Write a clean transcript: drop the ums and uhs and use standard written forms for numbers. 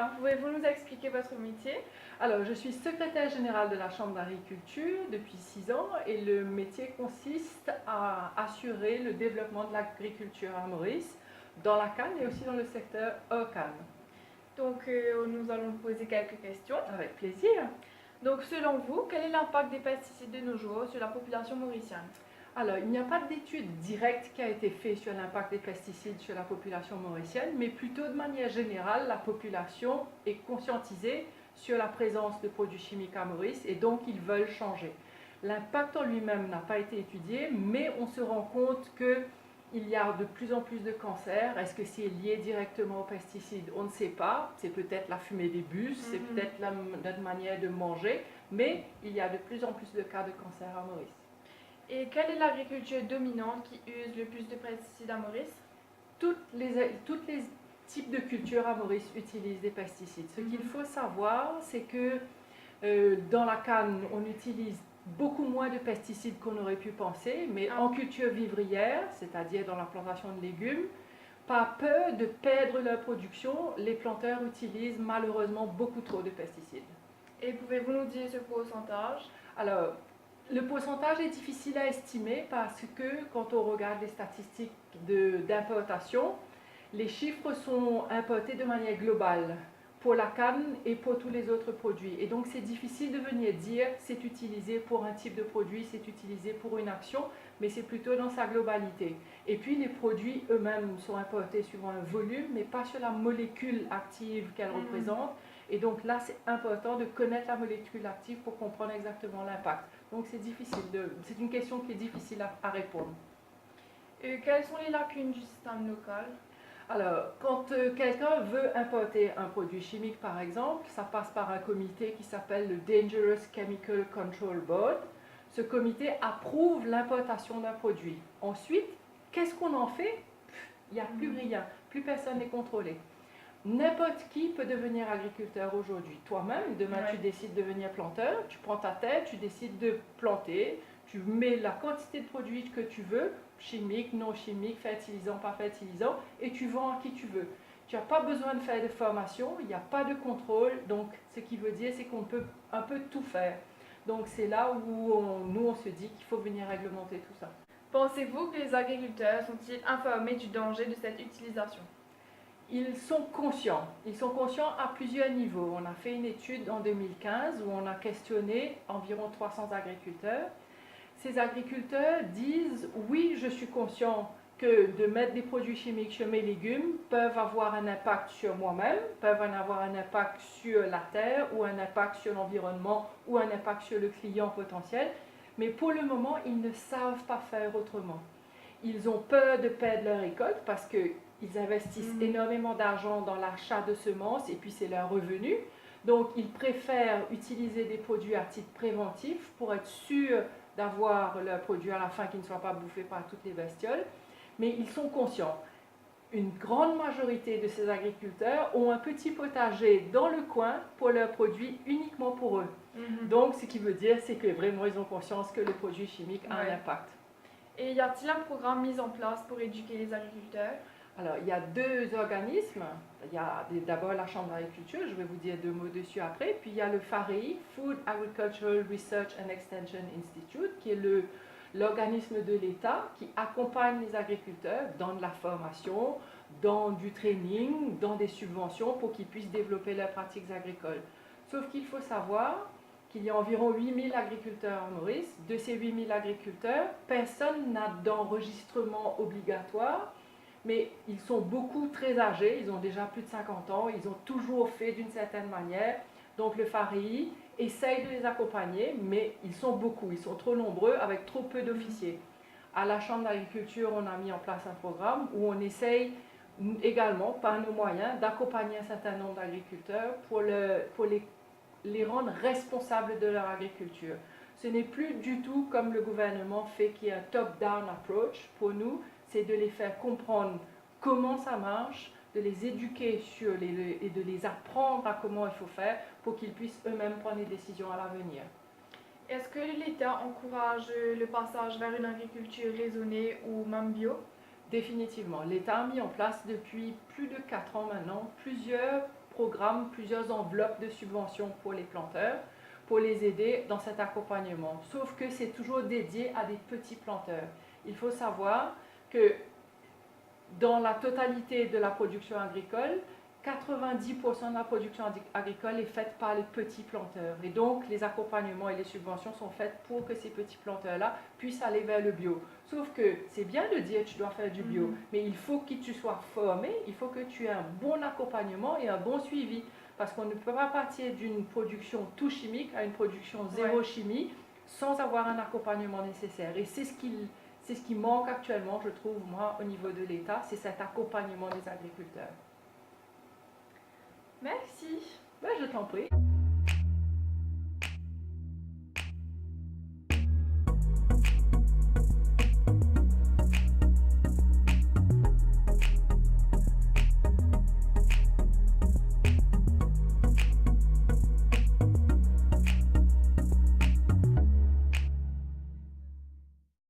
Bonsoir, pouvez-vous nous expliquer votre métier? Alors, je suis secrétaire générale de la Chambre d'agriculture depuis 6 ans et le métier consiste à assurer le développement de l'agriculture à Maurice, dans la canne et aussi dans le secteur hors canne. Donc, nous allons vous poser quelques questions. Avec plaisir. Donc, selon vous, quel est l'impact des pesticides de nos jours sur la population mauricienne? Alors, il n'y a pas d'étude directe qui a été faite sur l'impact des pesticides sur la population mauricienne, mais plutôt de manière générale, la population est conscientisée sur la présence de produits chimiques à Maurice et donc ils veulent changer. L'impact en lui-même n'a pas été étudié, mais on se rend compte qu'il y a de plus en plus de cancers. Est-ce que c'est lié directement aux pesticides? On ne sait pas. C'est peut-être la fumée des bus, c'est peut-être notre manière de manger, mais il y a de plus en plus de cas de cancer à Maurice. Et quelle est l'agriculture dominante qui use le plus de pesticides à Maurice? Toutes les types de cultures à Maurice utilisent des pesticides. Ce qu'il faut savoir, c'est que dans la canne, on utilise beaucoup moins de pesticides qu'on aurait pu penser, mais en culture vivrière, c'est-à-dire dans la plantation de légumes, par peur de perdre leur production, les planteurs utilisent malheureusement beaucoup trop de pesticides. Et pouvez-vous nous dire ce pourcentage? Alors, le pourcentage est difficile à estimer parce que quand on regarde les statistiques d'importation, les chiffres sont importés de manière globale pour la canne et pour tous les autres produits. Et donc c'est difficile de venir dire c'est utilisé pour un type de produit, c'est utilisé pour une action, mais c'est plutôt dans sa globalité. Et puis les produits eux-mêmes sont importés suivant un volume, mais pas sur la molécule active qu'elle représente. Et donc là, c'est important de connaître la molécule active pour comprendre exactement l'impact. Donc c'est une question qui est difficile à répondre. Quelles sont les lacunes du système local? Alors, quand quelqu'un veut importer un produit chimique, par exemple, ça passe par un comité qui s'appelle le Dangerous Chemical Control Board. Ce comité approuve l'importation d'un produit. Ensuite, qu'est-ce qu'on en fait? Il n'y a plus rien, plus personne n'est contrôlé. N'importe qui peut devenir agriculteur aujourd'hui. Toi-même, demain tu décides de devenir planteur, tu prends ta tête, tu décides de planter, tu mets la quantité de produits que tu veux, chimiques, non chimiques, fertilisants, pas fertilisants, et tu vends à qui tu veux. Tu n'as pas besoin de faire de formation, il n'y a pas de contrôle, donc ce qui veut dire c'est qu'on peut un peu tout faire. Donc c'est là où nous on se dit qu'il faut venir réglementer tout ça. Pensez-vous que les agriculteurs sont-ils informés du danger de cette utilisation? Ils sont conscients à plusieurs niveaux. On a fait une étude en 2015 où on a questionné environ 300 agriculteurs. Ces agriculteurs disent oui, je suis conscient que de mettre des produits chimiques sur mes légumes peuvent avoir un impact sur moi-même, peuvent avoir un impact sur la terre ou un impact sur l'environnement ou un impact sur le client potentiel, mais pour le moment, ils ne savent pas faire autrement. Ils ont peur de perdre leur récolte parce qu'ils investissent énormément d'argent dans l'achat de semences et puis c'est leur revenu. Donc ils préfèrent utiliser des produits à titre préventif pour être sûrs d'avoir leurs produits à la fin qui ne soient pas bouffés par toutes les bestioles. Mais ils sont conscients. Une grande majorité de ces agriculteurs ont un petit potager dans le coin pour leurs produits uniquement pour eux. Donc ce qui veut dire c'est que vraiment ils ont conscience que le produit chimique a un impact. Et y a-t-il un programme mis en place pour éduquer les agriculteurs? Alors, il y a deux organismes. Il y a d'abord la Chambre d'agriculture, je vais vous dire deux mots dessus après. Puis il y a le FAREI, Food Agricultural Research and Extension Institute, qui est l'organisme de l'État qui accompagne les agriculteurs dans de la formation, dans du training, dans des subventions pour qu'ils puissent développer leurs pratiques agricoles. Sauf qu'il faut savoir qu'il y a environ 8000 agriculteurs en Maurice. De ces 8000 agriculteurs, personne n'a d'enregistrement obligatoire, mais ils sont beaucoup très âgés, ils ont déjà plus de 50 ans, ils ont toujours fait d'une certaine manière. Donc le FAREI essaye de les accompagner, mais ils sont beaucoup, ils sont trop nombreux avec trop peu d'officiers. À la Chambre d'agriculture, on a mis en place un programme où on essaye également, par nos moyens, d'accompagner un certain nombre d'agriculteurs pour les rendre responsables de leur agriculture. Ce n'est plus du tout comme le gouvernement fait, qui est un top-down approach. Pour nous, c'est de les faire comprendre comment ça marche, de les éduquer et de les apprendre à comment il faut faire pour qu'ils puissent eux-mêmes prendre des décisions à l'avenir. Est-ce que l'État encourage le passage vers une agriculture raisonnée ou même bio? Définitivement. L'État a mis en place depuis plus de 4 ans maintenant plusieurs programmes, plusieurs enveloppes de subventions pour les planteurs, pour les aider dans cet accompagnement. Sauf que c'est toujours dédié à des petits planteurs. Il faut savoir que dans la totalité de la production agricole, 90% de la production agricole est faite par les petits planteurs. Et donc, les accompagnements et les subventions sont faits pour que ces petits planteurs-là puissent aller vers le bio. Sauf que c'est bien de dire que tu dois faire du bio, mais il faut que tu sois formé, il faut que tu aies un bon accompagnement et un bon suivi. Parce qu'on ne peut pas partir d'une production tout chimique à une production zéro chimie sans avoir un accompagnement nécessaire. Et c'est ce qui manque actuellement, je trouve, moi, au niveau de l'État, c'est cet accompagnement des agriculteurs. Merci. Ben, je t'en prie.